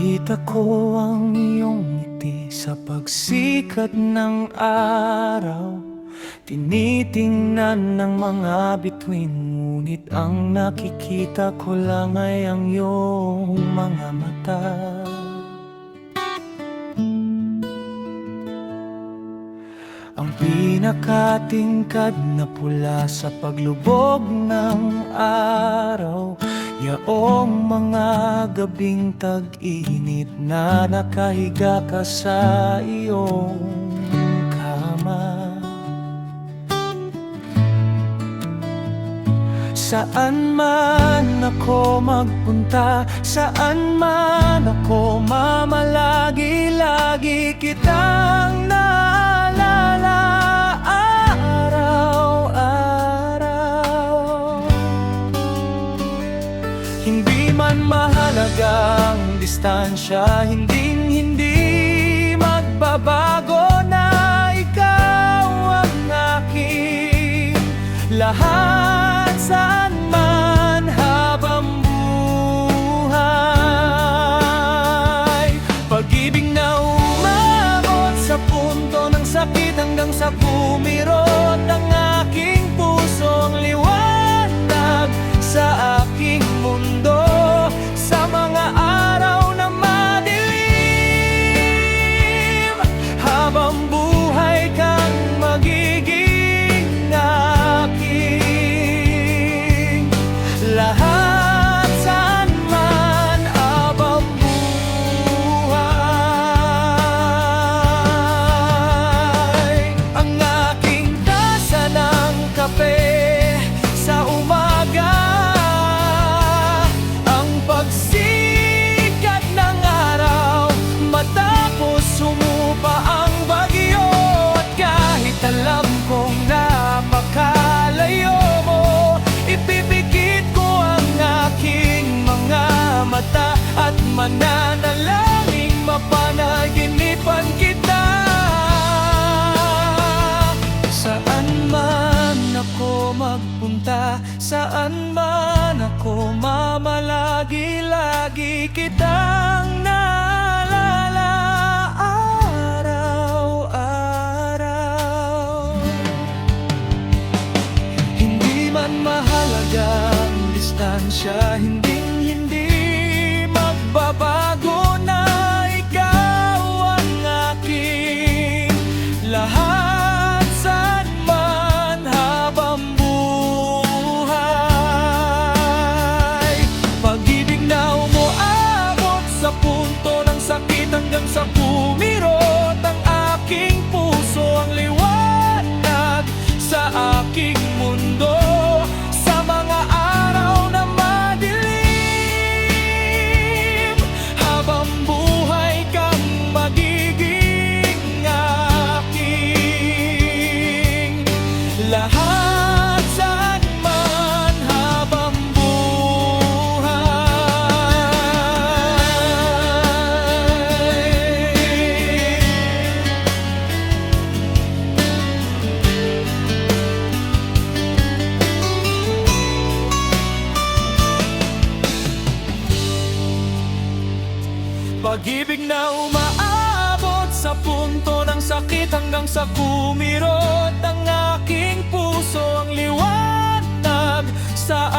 Nakikita ko ang iyong ngiti sa pagsikat ng araw. Tinitingnan ng mga bituin, ngunit ang nakikita ko lang ay ang iyong mga mata. Ang pinakatingkad na pula sa paglubog ng araw, yaong mga gabing tag-init na nakahiga ka sa iyong kama. Saan man ako magpunta, saan man ako mamalagi, lagi kitang naalala araw-araw. Hindi man mahalaga ang distansya, hindi magbabago na ikaw ang aking lahat. Saan man habang buhay, pag-ibig na umabot sa punto ng sakit hanggang sa kumirot ang aking puso, ang liwanag sa aking mundo, sa mga araw na madilim. Habang buhay kang magiging aking lahat, saan man habang buhay. Ang aking tasa ng kape sa umaga, ang pagsikat ng araw matapos sumupa ang bagyo. At kahit alam kong napakalayo mo, ipipikit ko ang aking mga mata at mananalangin mapanaginipan kita. Saan man ako magpunta, saan man ako mamalagi, lagi kitang naalala araw-araw. Hindi man mahalaga ang distansya, hindi magbabago na ikaw ang aking lahat. Saan man habang buhay, pag-ibig na umuabot sa punto ng sakit hanggang sa kumirot ang aking puso, ang liwanag sa aking mundo, sa mga araw na madilim. Habang buhay kang magiging aking lahat, saan man habang pag-ibig na umaabot sa punto ng sakit hanggang sa kumirot ang aking puso, ang liwanag sa